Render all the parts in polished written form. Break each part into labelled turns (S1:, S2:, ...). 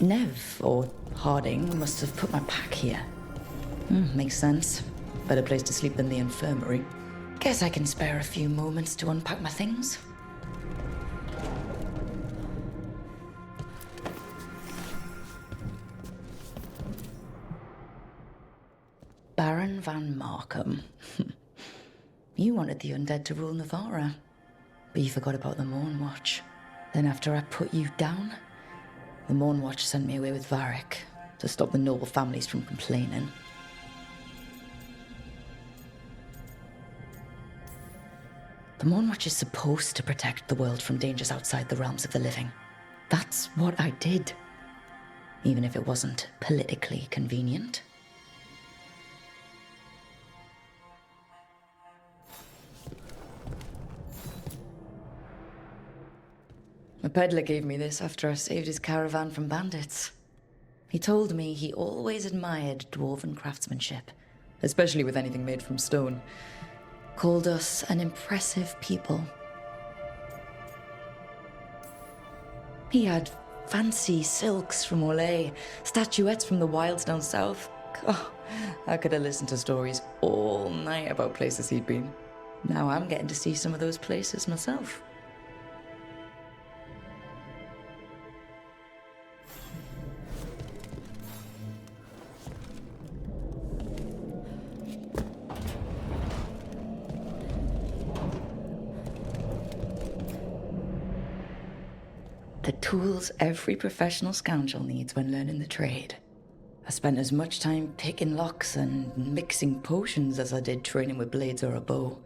S1: Nev, or Harding, must have put my pack here. Makes sense. Better place to sleep than the infirmary. Guess I can spare a few moments to unpack my things. Baron van Markham. You wanted the undead to rule Navarra, but you forgot about the Morn Watch. Then after I put you down, the Morn Watch sent me away with Varric to stop the noble families from complaining. The Morn Watch is supposed to protect the world from dangers outside the realms of the living. That's what I did, even if it wasn't politically convenient. A peddler gave me this after I saved his caravan from bandits. He told me he always admired dwarven craftsmanship, especially with anything made from stone. Called us an impressive people. He had fancy silks from Orlais, statuettes from the wilds down south. Oh, I could have listened to stories all night about places he'd been. Now I'm getting to see some of those places myself. The tools every professional scoundrel needs when learning the trade. I spent as much time picking locks and mixing potions as I did training with blades or a bow.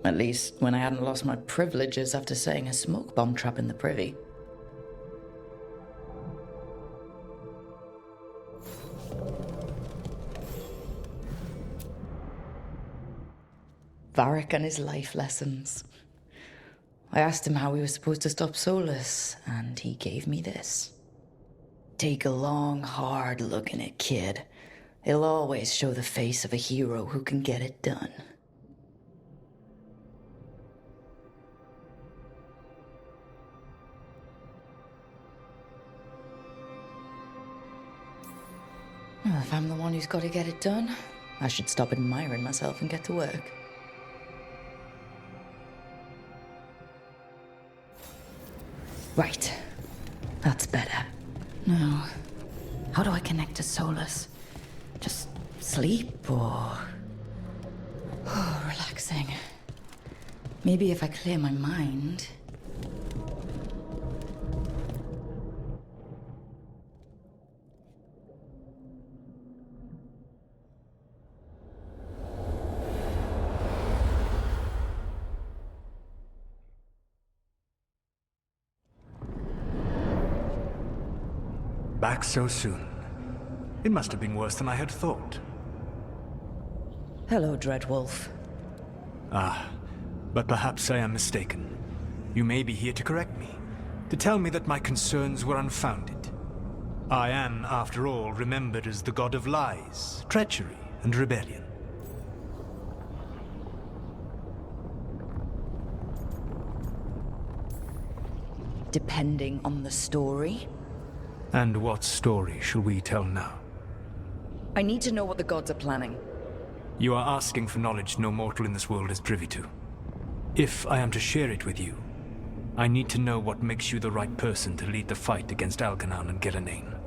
S1: At least when I hadn't lost my privileges after setting a smoke bomb trap in the privy. Varric and his life lessons. I asked him how we were supposed to stop Solas, and he gave me this. Take a long, hard look in it, kid. It'll always show the face of a hero who can get it done. Well, if I'm the one who's got to get it done, I should stop admiring myself and get to work. Right. That's better. Now, how do I connect to Solas? Just sleep or... Oh, relaxing. Maybe if I clear my mind...
S2: Back so soon. It must have been worse than I had thought.
S1: Hello, Dreadwolf.
S2: Ah, but perhaps I am mistaken. You may be here to correct me, to tell me that my concerns were unfounded. I am, after all, remembered as the god of lies, treachery, and rebellion.
S1: Depending on the story.
S2: And what story shall we tell now?
S1: I need to know what the gods are planning.
S2: You are asking for knowledge no mortal in this world is privy to. If I am to share it with you, I need to know what makes you the right person to lead the fight against Algernon and Gillenane.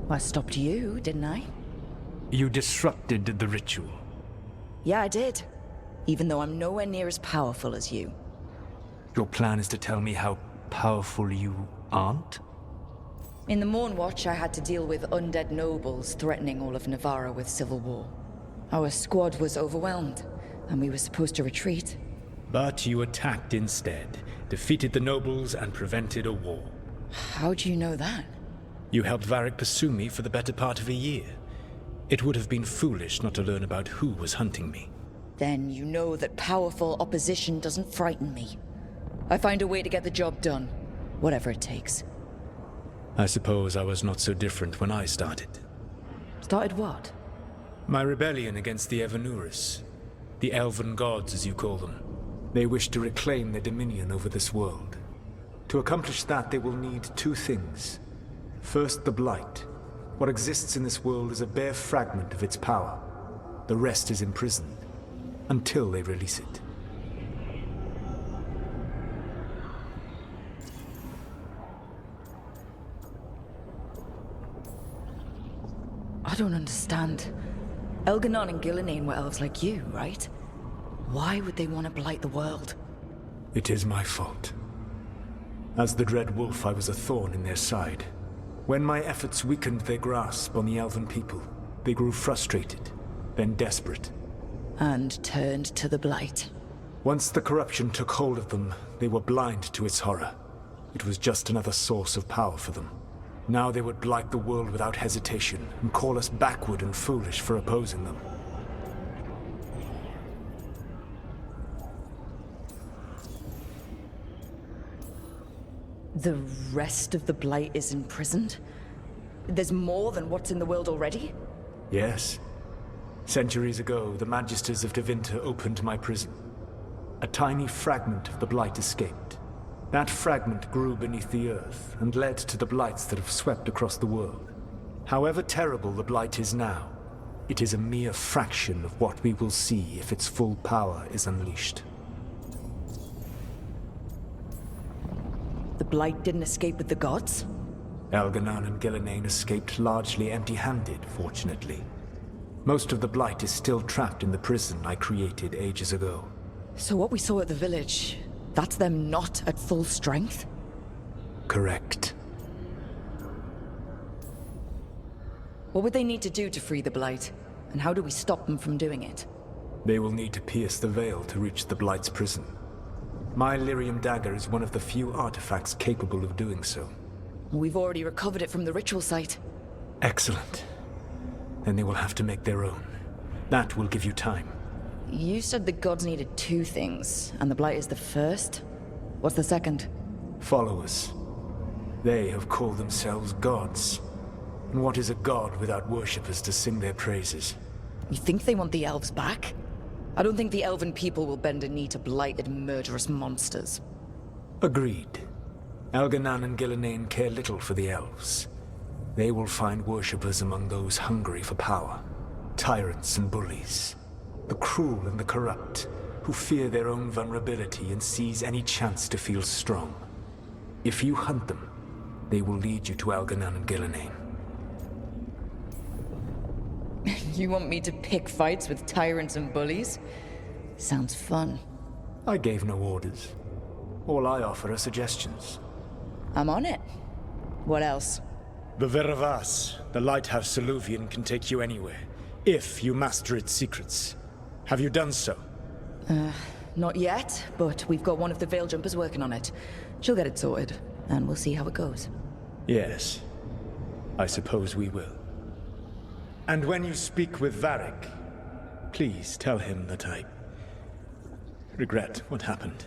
S1: I stopped you, didn't I?
S2: You disrupted the ritual.
S1: Yeah, I did. Even though I'm nowhere near as powerful as you.
S2: Your plan is to tell me how powerful you aren't?
S1: In the Morn Watch, I had to deal with undead nobles threatening all of Navarra with civil war. Our squad was overwhelmed, and we were supposed to retreat.
S2: But you attacked instead, defeated the nobles, and prevented a war.
S1: How do you know that?
S2: You helped Varric pursue me for the better part of a year. It would have been foolish not to learn about who was hunting me.
S1: Then you know that powerful opposition doesn't frighten me. I find a way to get the job done, whatever it takes.
S2: I suppose I was not so different when I started.
S1: Started what?
S2: My rebellion against the Evanuris, the elven gods as you call them. They wish to reclaim their dominion over this world. To accomplish that, they will need two things. First, the Blight. What exists in this world is a bare fragment of its power. The rest is imprisoned, until they release it.
S1: I don't understand. Elganon and Gillenane were elves like you, right? Why would they want to blight the world?
S2: It is my fault. As the Dread Wolf, I was a thorn in their side. When my efforts weakened their grasp on the elven people, they grew frustrated, then desperate.
S1: And turned to the Blight.
S2: Once the corruption took hold of them, they were blind to its horror. It was just another source of power for them. Now they would blight the world without hesitation, and call us backward and foolish for opposing them.
S1: The rest of the Blight is imprisoned? There's more than what's in the world already?
S2: Yes. Centuries ago, the Magisters of Tevinter opened my prison. A tiny fragment of the Blight escaped. That fragment grew beneath the earth and led to the Blights that have swept across the world. However terrible the Blight is now, it is a mere fraction of what we will see if its full power is unleashed.
S1: The Blight didn't escape with the gods?
S2: Elganon and Gillenane escaped largely empty-handed, fortunately. Most of the Blight is still trapped in the prison I created ages ago.
S1: So what we saw at the village, that's them not at full strength?
S2: Correct.
S1: What would they need to do to free the Blight? And how do we stop them from doing it?
S2: They will need to pierce the veil to reach the Blight's prison. My lyrium dagger is one of the few artifacts capable of doing so.
S1: We've already recovered it from the ritual site.
S2: Excellent. Then they will have to make their own. That will give you time.
S1: You said the gods needed two things, and the Blight is the first? What's the second?
S2: Followers. They have called themselves gods. And what is a god without worshippers to sing their praises?
S1: You think they want the elves back? I don't think the elven people will bend a knee to blighted, murderous monsters.
S2: Agreed. Elganon and Gillenane care little for the elves. They will find worshippers among those hungry for power. Tyrants and bullies. The cruel and the corrupt, who fear their own vulnerability and seize any chance to feel strong. If you hunt them, they will lead you to Elganon and Gillenane.
S1: You want me to pick fights with tyrants and bullies? Sounds fun.
S2: I gave no orders. All I offer are suggestions.
S1: I'm on it. What else?
S2: The Veravas, the lighthouse Soluvian, can take you anywhere, if you master its secrets. Have you done so?
S1: Not yet, but we've got one of the Veil Jumpers working on it. She'll get it sorted, and we'll see how it goes.
S2: Yes. I suppose we will. And when you speak with Varric, please tell him that I regret what happened.